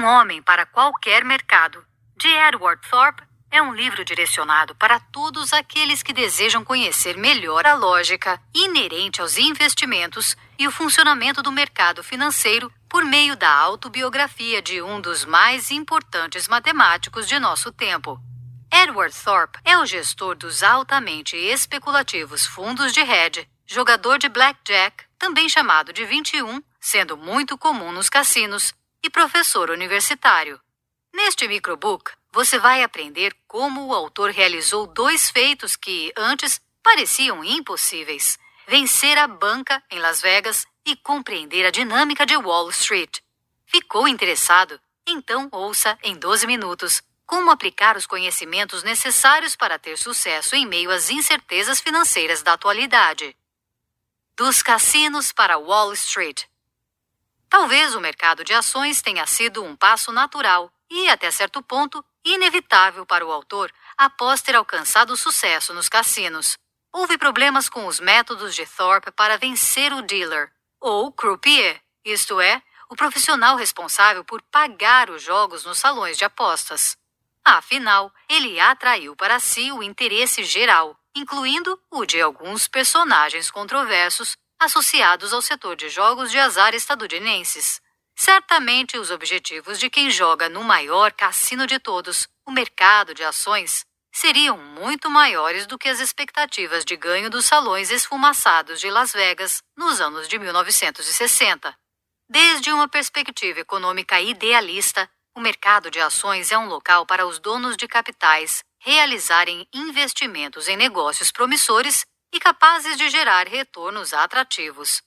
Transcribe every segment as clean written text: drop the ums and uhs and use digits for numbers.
Um Homem para Qualquer Mercado, de Edward Thorp, é um livro direcionado para todos aqueles que desejam conhecer melhor a lógica inerente aos investimentos e o funcionamento do mercado financeiro por meio da autobiografia de um dos mais importantes matemáticos de nosso tempo. Edward Thorp é o gestor dos altamente especulativos fundos de hedge, jogador de blackjack, também chamado de 21, sendo muito comum nos cassinos, e professor universitário. Neste microbook, você vai aprender como o autor realizou dois feitos que, antes, pareciam impossíveis: vencer a banca em Las Vegas e compreender a dinâmica de Wall Street. Ficou interessado? Então ouça em 12 minutos como aplicar os conhecimentos necessários para ter sucesso em meio às incertezas financeiras da atualidade. Dos cassinos para Wall Street. Talvez o mercado de ações tenha sido um passo natural e, até certo ponto, inevitável para o autor após ter alcançado sucesso nos cassinos. Houve problemas com os métodos de Thorp para vencer o dealer, ou croupier, isto é, o profissional responsável por pagar os jogos nos salões de apostas. Afinal, ele atraiu para si o interesse geral, incluindo o de alguns personagens controversos associados ao setor de jogos de azar estadunidenses. Certamente os objetivos de quem joga no maior cassino de todos, o mercado de ações, seriam muito maiores do que as expectativas de ganho dos salões esfumaçados de Las Vegas nos anos de 1960. Desde uma perspectiva econômica idealista, o mercado de ações é um local para os donos de capitais realizarem investimentos em negócios promissores e capazes de gerar retornos atrativos.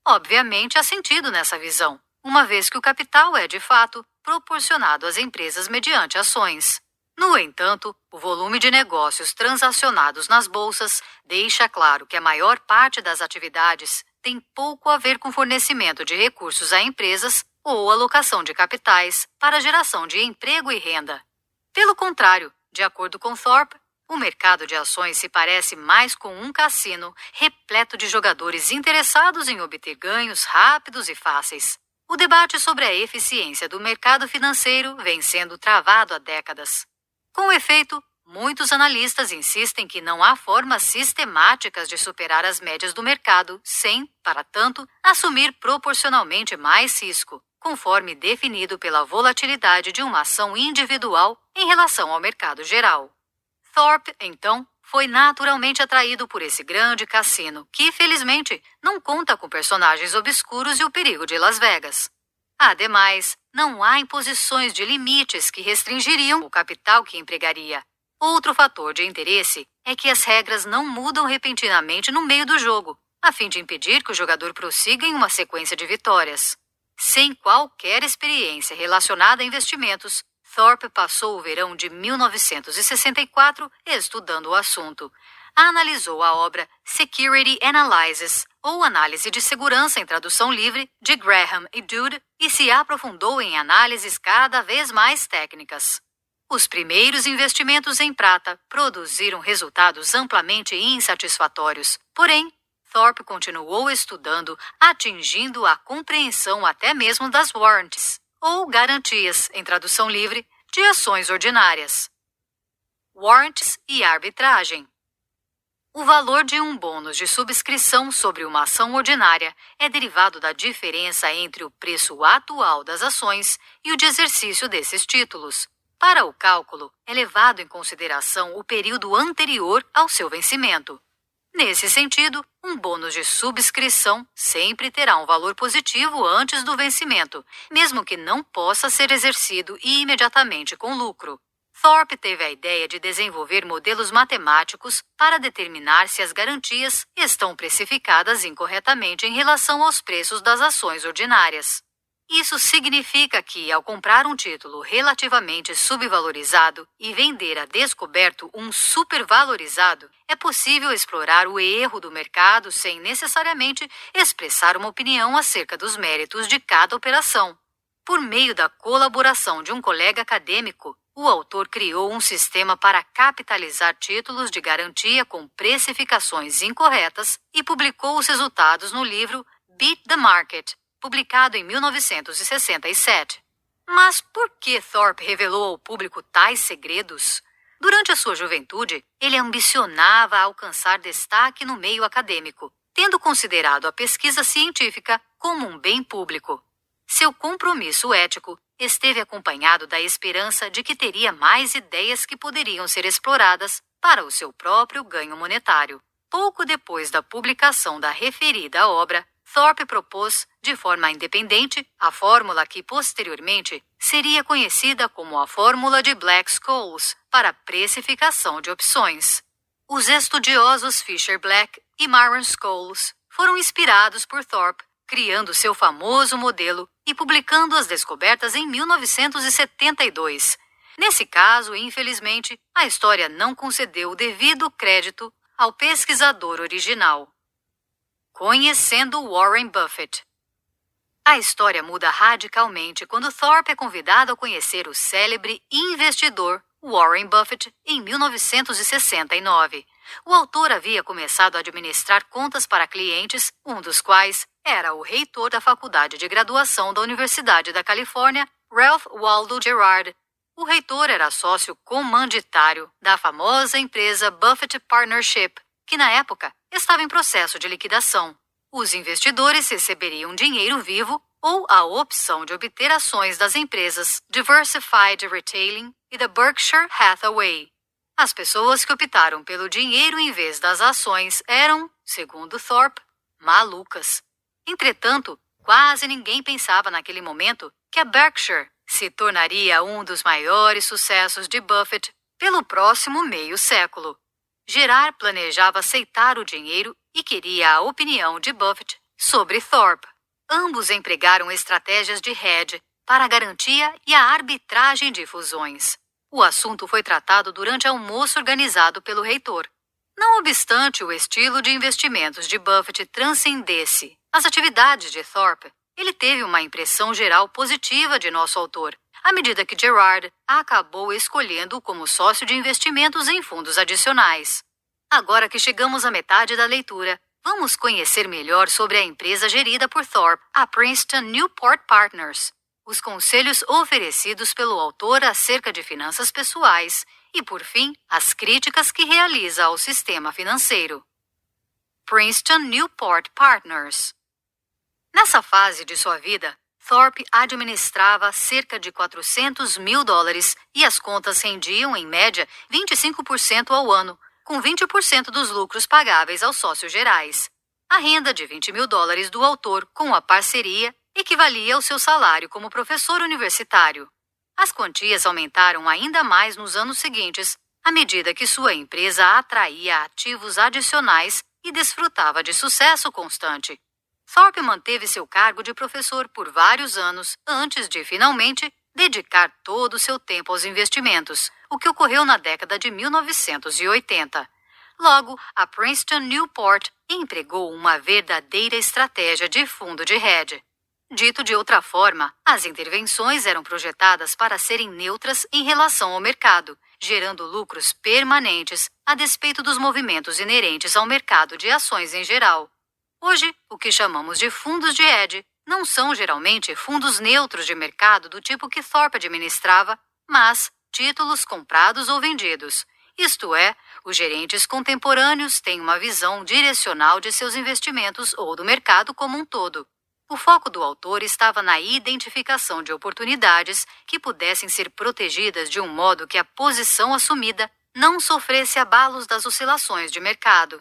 Obviamente há sentido nessa visão, uma vez que o capital é, de fato, proporcionado às empresas mediante ações. No entanto, o volume de negócios transacionados nas bolsas deixa claro que a maior parte das atividades tem pouco a ver com fornecimento de recursos a empresas ou alocação de capitais para a geração de emprego e renda. Pelo contrário, de acordo com Thorp, o mercado de ações se parece mais com um cassino repleto de jogadores interessados em obter ganhos rápidos e fáceis. O debate sobre a eficiência do mercado financeiro vem sendo travado há décadas. Com efeito, muitos analistas insistem que não há formas sistemáticas de superar as médias do mercado sem, para tanto, assumir proporcionalmente mais risco, conforme definido pela volatilidade de uma ação individual em relação ao mercado geral. Thorp, então, foi naturalmente atraído por esse grande cassino, que, felizmente, não conta com personagens obscuros e o perigo de Las Vegas. Ademais, não há imposições de limites que restringiriam o capital que empregaria. Outro fator de interesse é que as regras não mudam repentinamente no meio do jogo, a fim de impedir que o jogador prossiga em uma sequência de vitórias. Sem qualquer experiência relacionada a investimentos, Thorp passou o verão de 1964 estudando o assunto. Analisou a obra Security Analysis, ou Análise de Segurança em tradução livre, de Graham e Dood, e se aprofundou em análises cada vez mais técnicas. Os primeiros investimentos em prata produziram resultados amplamente insatisfatórios, porém, Thorp continuou estudando, atingindo a compreensão até mesmo das warrants, ou garantias, em tradução livre, de ações ordinárias. Warrants e arbitragem. O valor de um bônus de subscrição sobre uma ação ordinária é derivado da diferença entre o preço atual das ações e o de exercício desses títulos. Para o cálculo, é levado em consideração o período anterior ao seu vencimento. Nesse sentido, um bônus de subscrição sempre terá um valor positivo antes do vencimento, mesmo que não possa ser exercido imediatamente com lucro. Thorp teve a ideia de desenvolver modelos matemáticos para determinar se as garantias estão precificadas incorretamente em relação aos preços das ações ordinárias. Isso significa que, ao comprar um título relativamente subvalorizado e vender a descoberto um supervalorizado, é possível explorar o erro do mercado sem necessariamente expressar uma opinião acerca dos méritos de cada operação. Por meio da colaboração de um colega acadêmico, o autor criou um sistema para capitalizar títulos de garantia com precificações incorretas e publicou os resultados no livro Beat the Market, publicado em 1967. Mas por que Thorpe revelou ao público tais segredos? Durante a sua juventude, ele ambicionava alcançar destaque no meio acadêmico, tendo considerado a pesquisa científica como um bem público. Seu compromisso ético esteve acompanhado da esperança de que teria mais ideias que poderiam ser exploradas para o seu próprio ganho monetário. Pouco depois da publicação da referida obra, Thorpe propôs, de forma independente, a fórmula que posteriormente seria conhecida como a fórmula de Black-Scholes para precificação de opções. Os estudiosos Fisher-Black e Myron-Scholes foram inspirados por Thorpe, criando seu famoso modelo e publicando as descobertas em 1972. Nesse caso, infelizmente, a história não concedeu o devido crédito ao pesquisador original. Conhecendo Warren Buffett. A história muda radicalmente quando Thorpe é convidado a conhecer o célebre investidor Warren Buffett em 1969. O autor havia começado a administrar contas para clientes, um dos quais era o reitor da faculdade de graduação da Universidade da Califórnia, Ralph Waldo Gerard. O reitor era sócio comanditário da famosa empresa Buffett Partnership, que na época estava em processo de liquidação. Os investidores receberiam dinheiro vivo ou a opção de obter ações das empresas Diversified Retailing e da Berkshire Hathaway. As pessoas que optaram pelo dinheiro em vez das ações eram, segundo Thorpe, malucas. Entretanto, quase ninguém pensava naquele momento que a Berkshire se tornaria um dos maiores sucessos de Buffett pelo próximo meio século. Gerard planejava aceitar o dinheiro e queria a opinião de Buffett sobre Thorpe. Ambos empregaram estratégias de hedge para a garantia e a arbitragem de fusões. O assunto foi tratado durante almoço organizado pelo reitor. Não obstante o estilo de investimentos de Buffett transcendesse as atividades de Thorpe, ele teve uma impressão geral positiva de nosso autor, à medida que Gerard acabou escolhendo-o como sócio de investimentos em fundos adicionais. Agora que chegamos à metade da leitura, vamos conhecer melhor sobre a empresa gerida por Thorpe, a Princeton Newport Partners, os conselhos oferecidos pelo autor acerca de finanças pessoais e, por fim, as críticas que realiza ao sistema financeiro. Princeton Newport Partners. Nessa fase de sua vida, Thorpe administrava cerca de $400 mil e as contas rendiam, em média, 25% ao ano, com 20% dos lucros pagáveis aos sócios gerais. A renda de $20 mil do autor com a parceria equivalia ao seu salário como professor universitário. As quantias aumentaram ainda mais nos anos seguintes, à medida que sua empresa atraía ativos adicionais e desfrutava de sucesso constante. Thorpe manteve seu cargo de professor por vários anos antes de, finalmente, dedicar todo o seu tempo aos investimentos, o que ocorreu na década de 1980. Logo, a Princeton Newport empregou uma verdadeira estratégia de fundo de hedge. Dito de outra forma, as intervenções eram projetadas para serem neutras em relação ao mercado, gerando lucros permanentes a despeito dos movimentos inerentes ao mercado de ações em geral. Hoje, o que chamamos de fundos de hedge não são geralmente fundos neutros de mercado do tipo que Thorpe administrava, mas títulos comprados ou vendidos. Isto é, os gerentes contemporâneos têm uma visão direcional de seus investimentos ou do mercado como um todo. O foco do autor estava na identificação de oportunidades que pudessem ser protegidas de um modo que a posição assumida não sofresse abalos das oscilações de mercado.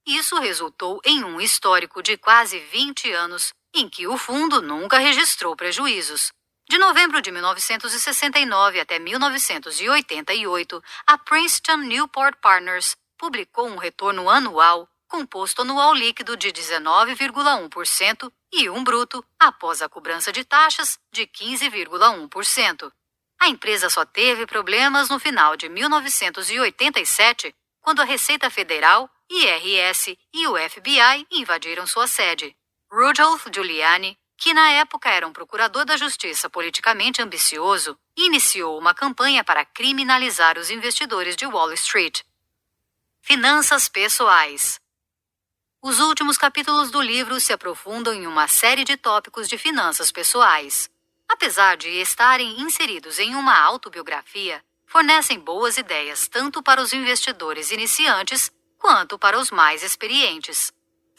Isso resultou em um histórico de quase 20 anos, em que o fundo nunca registrou prejuízos. De novembro de 1969 até 1988, a Princeton Newport Partners publicou um retorno anual, composto anual líquido de 19,1% e um bruto, após a cobrança de taxas, de 15,1%. A empresa só teve problemas no final de 1987, quando a Receita Federal, IRS e o FBI invadiram sua sede. Rudolph Giuliani, que na época era um procurador da justiça politicamente ambicioso, iniciou uma campanha para criminalizar os investidores de Wall Street. Finanças pessoais. Os últimos capítulos do livro se aprofundam em uma série de tópicos de finanças pessoais. Apesar de estarem inseridos em uma autobiografia, fornecem boas ideias tanto para os investidores iniciantes quanto para os mais experientes.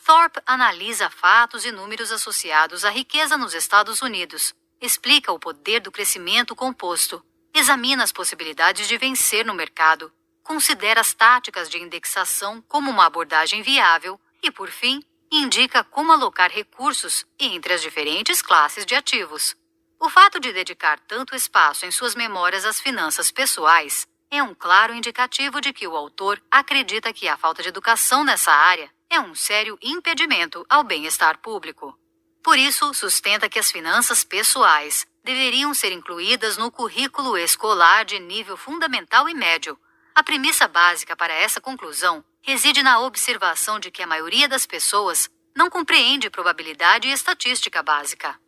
Thorpe analisa fatos e números associados à riqueza nos Estados Unidos, explica o poder do crescimento composto, examina as possibilidades de vencer no mercado, considera as táticas de indexação como uma abordagem viável e, por fim, indica como alocar recursos entre as diferentes classes de ativos. O fato de dedicar tanto espaço em suas memórias às finanças pessoais é um claro indicativo de que o autor acredita que a falta de educação nessa área é um sério impedimento ao bem-estar público. Por isso, sustenta que as finanças pessoais deveriam ser incluídas no currículo escolar de nível fundamental e médio. A premissa básica para essa conclusão reside na observação de que a maioria das pessoas não compreende probabilidade e estatística básica.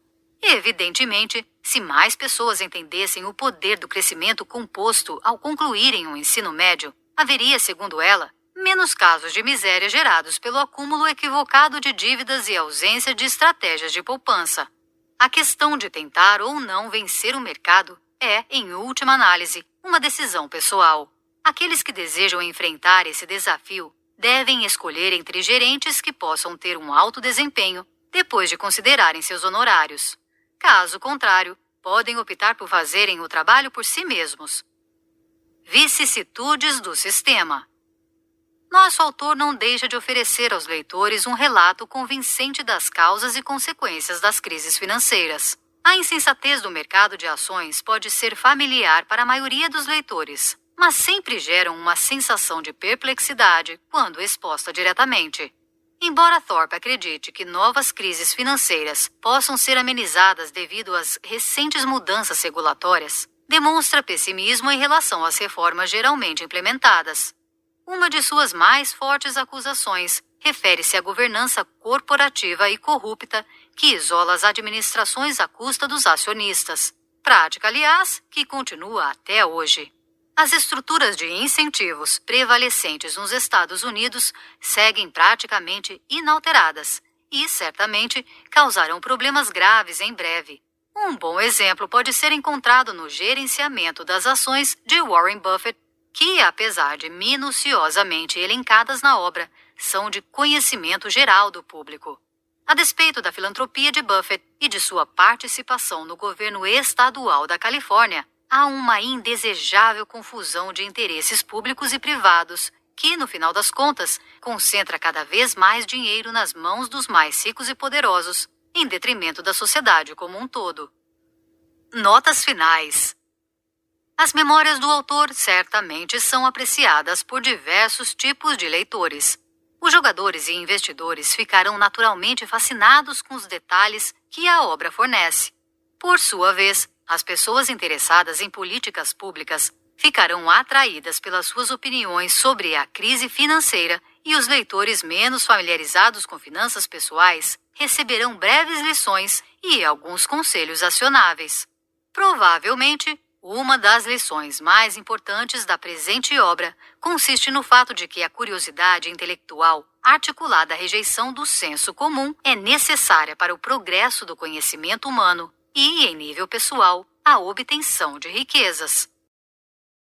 Evidentemente, se mais pessoas entendessem o poder do crescimento composto ao concluírem o ensino médio, haveria, segundo ela, menos casos de miséria gerados pelo acúmulo equivocado de dívidas e ausência de estratégias de poupança. A questão de tentar ou não vencer o mercado é, em última análise, uma decisão pessoal. Aqueles que desejam enfrentar esse desafio devem escolher entre gerentes que possam ter um alto desempenho depois de considerarem seus honorários. Caso contrário, podem optar por fazerem o trabalho por si mesmos. Vicissitudes do sistema. Nosso autor não deixa de oferecer aos leitores um relato convincente das causas e consequências das crises financeiras. A insensatez do mercado de ações pode ser familiar para a maioria dos leitores, mas sempre geram uma sensação de perplexidade quando exposta diretamente. Embora Thorpe acredite que novas crises financeiras possam ser amenizadas devido às recentes mudanças regulatórias, demonstra pessimismo em relação às reformas geralmente implementadas. Uma de suas mais fortes acusações refere-se à governança corporativa e corrupta que isola as administrações à custa dos acionistas, prática, aliás, que continua até hoje. As estruturas de incentivos prevalecentes nos Estados Unidos seguem praticamente inalteradas e, certamente, causarão problemas graves em breve. Um bom exemplo pode ser encontrado no gerenciamento das ações de Warren Buffett, que, apesar de minuciosamente elencadas na obra, são de conhecimento geral do público. A despeito da filantropia de Buffett e de sua participação no governo estadual da Califórnia, há uma indesejável confusão de interesses públicos e privados que, no final das contas, concentra cada vez mais dinheiro nas mãos dos mais ricos e poderosos, em detrimento da sociedade como um todo. Notas finais. As memórias do autor certamente são apreciadas por diversos tipos de leitores. Os jogadores e investidores ficarão naturalmente fascinados com os detalhes que a obra fornece. Por sua vez, as pessoas interessadas em políticas públicas ficarão atraídas pelas suas opiniões sobre a crise financeira e os leitores menos familiarizados com finanças pessoais receberão breves lições e alguns conselhos acionáveis. Provavelmente, uma das lições mais importantes da presente obra consiste no fato de que a curiosidade intelectual, articulada à rejeição do senso comum, é necessária para o progresso do conhecimento humano e, em nível pessoal, a obtenção de riquezas.